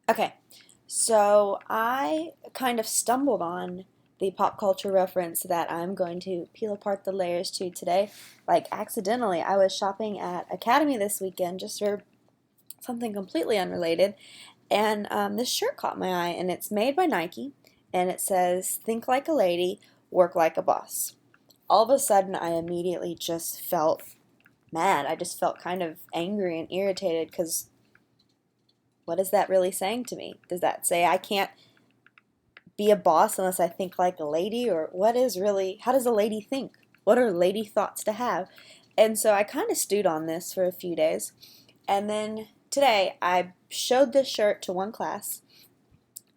Okay, so I kind of stumbled on the pop culture reference that I'm going to peel apart the layers to today. Like, accidentally, I was shopping at Academy this weekend just for something completely unrelated, and this shirt caught my eye, and it's made by Nike, and it says, "Think like a lady, work like a boss." All of a sudden, I immediately just felt mad. I just felt kind of angry and irritated because what is that really saying to me? Does that say I can't be a boss unless I think like a lady? Or what is really, how does a lady think? What are lady thoughts to have? And so I kind of stewed on this for a few days. And then today I showed this shirt to one class,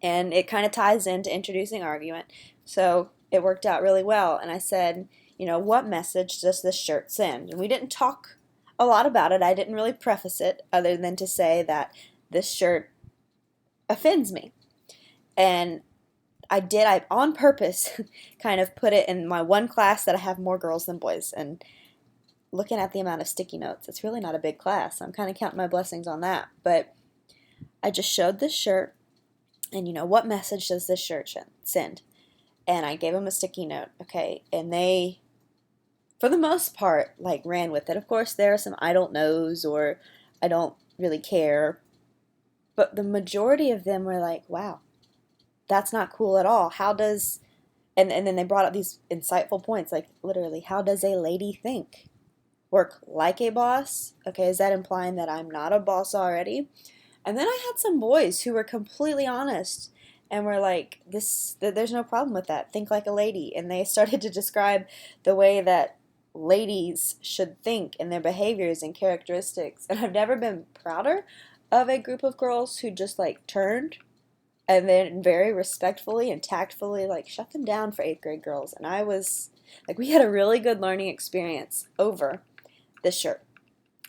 and it kind of ties into introducing argument. So it worked out really well. And I said, what message does this shirt send? And we didn't talk a lot about it. I didn't really preface it other than to say that this shirt offends me. And I on purpose kind of put it in my one class that I have more girls than boys. And looking at the amount of sticky notes, it's really not a big class. I'm kind of counting my blessings on that. But I just showed this shirt, and what message does this shirt send? And I gave them a sticky note, okay? And they, for the most part, like ran with it. Of course, there are some I don't knows or I don't really care. But the majority of them were like, wow, that's not cool at all. How does, and then they brought up these insightful points, like literally, how does a lady think? Work like a boss? Okay, is that implying that I'm not a boss already? And then I had some boys who were completely honest and were like, there's no problem with that. Think like a lady. And they started to describe the way that ladies should think and their behaviors and characteristics. And I've never been prouder of a group of girls who just like turned and then very respectfully and tactfully like shut them down for eighth grade girls. And I was like, we had a really good learning experience over this shirt.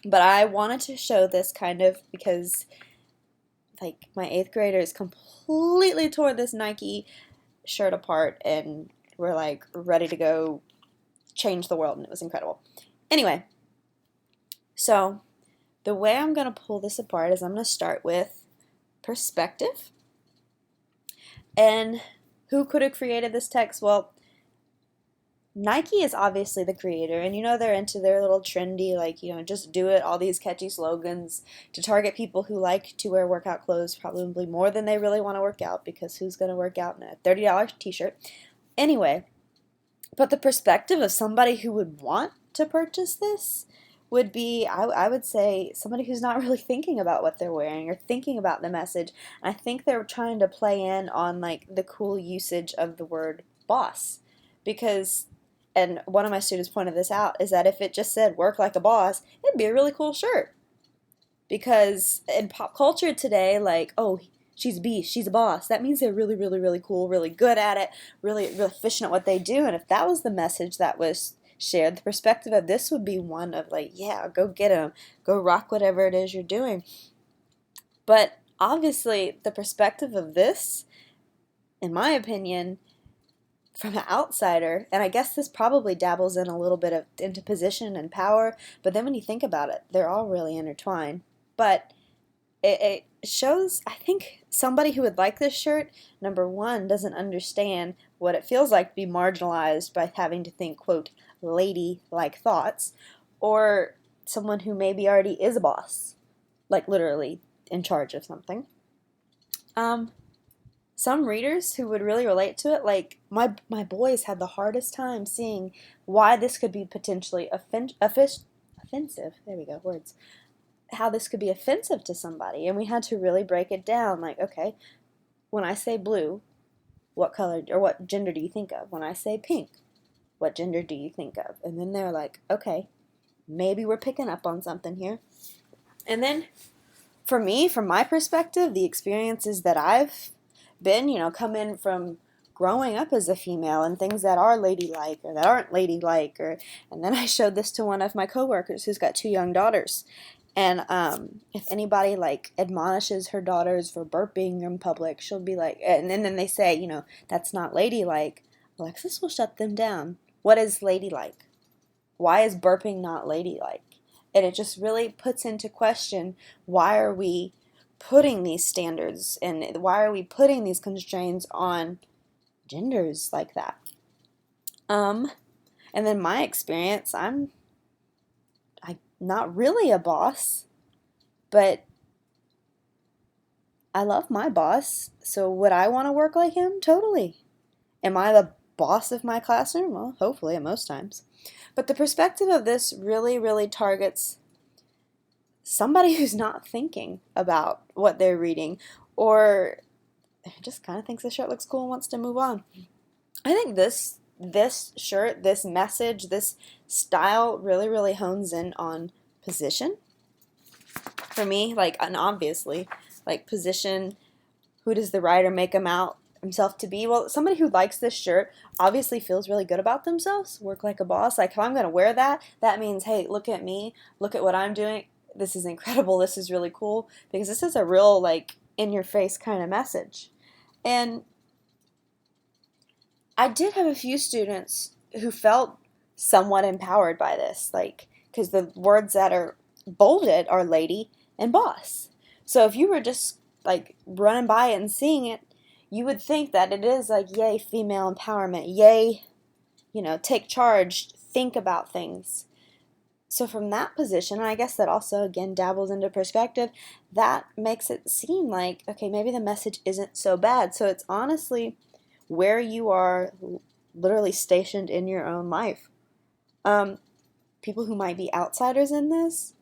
But I wanted to show this kind of because like my eighth graders completely tore this Nike shirt apart and were like ready to go change the world, and it was incredible. Anyway, so the way I'm going to pull this apart is I'm going to start with perspective. And who could have created this text? Well, Nike is obviously the creator, and they're into their little trendy, like, just do it, all these catchy slogans to target people who like to wear workout clothes probably more than they really want to work out, because who's going to work out in a $30 t-shirt? Anyway, but the perspective of somebody who would want to purchase this would be, I would say, somebody who's not really thinking about what they're wearing or thinking about the message. And I think they're trying to play in on, like, the cool usage of the word boss. Because, and one of my students pointed this out, is that if it just said work like a boss, it'd be a really cool shirt. Because in pop culture today, like, oh, she's a beast, she's a boss, that means they're really, really, really cool, really good at it, really, really efficient at what they do. And if that was the message that was shared, the perspective of this would be one of like, yeah, go get them, go rock whatever it is you're doing. But obviously, the perspective of this, in my opinion, from an outsider, and I guess this probably dabbles in a little bit of into position and power, but then when you think about it, they're all really intertwined. But it shows, I think, somebody who would like this shirt, number one, doesn't understand what it feels like to be marginalized by having to think, quote, lady-like thoughts, or someone who maybe already is a boss, like literally in charge of something. Some readers who would really relate to it, like my boys had the hardest time seeing why this could be potentially offensive. There we go, words. How this could be offensive to somebody, and we had to really break it down. Like, okay, when I say blue, what color or what gender do you think of? When I say pink, what gender do you think of? And then they're like, okay, maybe we're picking up on something here. And then for me, from my perspective, the experiences that I've been, come in from growing up as a female and things that are ladylike or that aren't ladylike, and then I showed this to one of my coworkers who's got two young daughters. And if anybody like admonishes her daughters for burping in public, she'll be like, and then they say, that's not ladylike. Alexis will shut them down. What is ladylike? Why is burping not ladylike? And it just really puts into question, why are we putting these standards and why are we putting these constraints on genders like that? And then my experience, I'm not really a boss, but I love my boss, so would I want to work like him? Totally. Am I the boss of my classroom? Well, hopefully at most times. But the perspective of this really, really targets somebody who's not thinking about what they're reading or just kind of thinks the shirt looks cool and wants to move on. I think this shirt, this message, this style really, really hones in on position. For me, like, and obviously, like, position, who does the writer make himself to be? Well, somebody who likes this shirt obviously feels really good about themselves, work like a boss. Like, if I'm going to wear that, that means, hey, look at me, look at what I'm doing. This is incredible. This is really cool. Because this is a real, like, in-your-face kind of message. And I did have a few students who felt somewhat empowered by this, like, because the words that are bolded are lady and boss. So if you were just like running by it and seeing it, you would think that it is like, yay, female empowerment, yay, take charge, think about things. So from that position, and I guess that also, again, dabbles into perspective, that makes it seem like, okay, maybe the message isn't so bad. So it's honestly where you are literally stationed in your own life. People who might be outsiders in this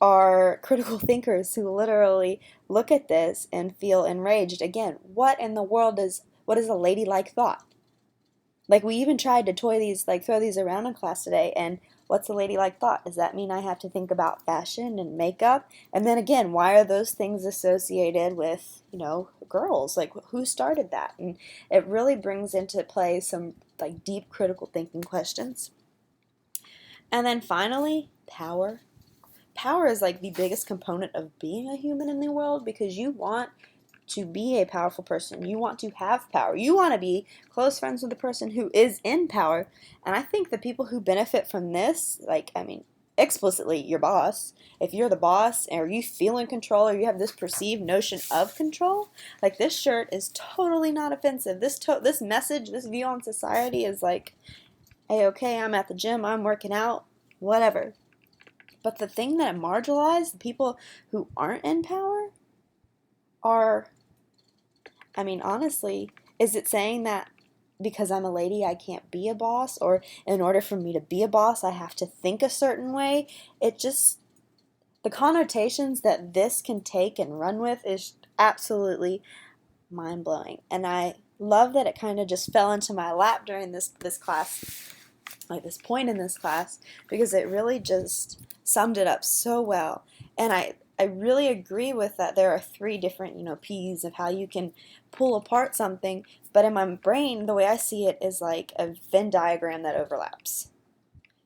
are critical thinkers who literally look at this and feel enraged. Again, what in the world what is a ladylike thought? Like, we even tried to throw these around in class today, and what's a ladylike thought? Does that mean I have to think about fashion and makeup? And then again, why are those things associated with, girls? Like, who started that? And it really brings into play some, like, deep critical thinking questions. And then finally, power. Power is like the biggest component of being a human in the world, because you want to be a powerful person. You want to have power. You want to be close friends with the person who is in power. And I think the people who benefit from this, explicitly your boss, if you're the boss or you feel in control or you have this perceived notion of control, like, this shirt is totally not offensive. This message, this view on society is like, hey, okay, I'm at the gym, I'm working out, whatever. But the thing that marginalized, the people who aren't in power, are, honestly, is it saying that because I'm a lady I can't be a boss, or in order for me to be a boss I have to think a certain way? The connotations that this can take and run with is absolutely mind-blowing. And I love that it kind of just fell into my lap during this class, like this point in this class, because it really just summed it up so well. And I really agree with that. There are 3 different, P's of how you can pull apart something, but in my brain, the way I see it is like a Venn diagram that overlaps.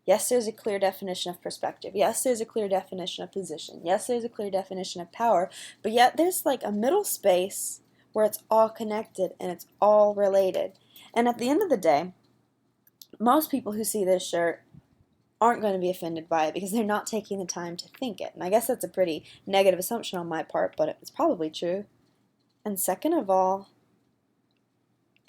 Yes, there's a clear definition of perspective. Yes, there's a clear definition of position. Yes, there's a clear definition of power, but yet there's like a middle space where it's all connected and it's all related. And at the end of the day, most people who see this shirt aren't going to be offended by it because they're not taking the time to think it. And I guess that's a pretty negative assumption on my part, but it's probably true. And second of all,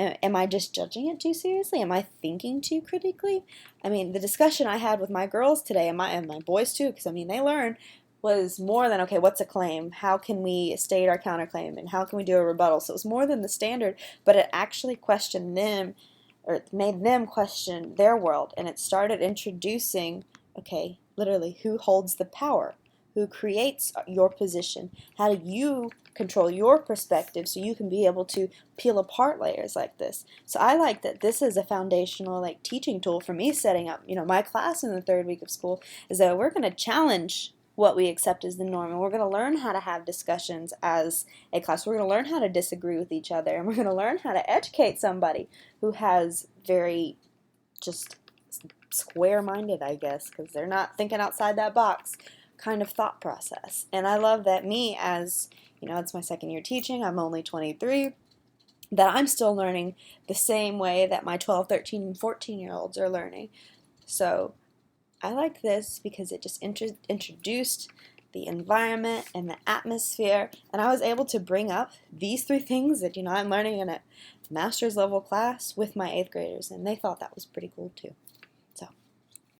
am I just judging it too seriously? Am I thinking too critically? The discussion I had with my girls today, and my boys too, because they learn, was more than, okay, what's a claim? How can we state our counterclaim? And how can we do a rebuttal? So it was more than the standard, but it actually questioned them, or it made them question their world, and it started introducing, okay, literally, who holds the power? Who creates your position? How do you control your perspective so you can be able to peel apart layers like this? So I like that this is a foundational, like, teaching tool for me setting up, my class in the 3rd week of school, is that we're going to challenge what we accept as the norm, and we're going to learn how to have discussions as a class. We're going to learn how to disagree with each other, and we're going to learn how to educate somebody who has very just square-minded, I guess, because they're not thinking outside that box kind of thought process. And I love that me, as, it's my 2nd year teaching, I'm only 23, that I'm still learning the same way that my 12, 13, and 14-year-olds are learning. So I like this because it just introduced the environment, and the atmosphere. And I was able to bring up these three things that, I'm learning in a master's level class with my 8th graders, and they thought that was pretty cool too. So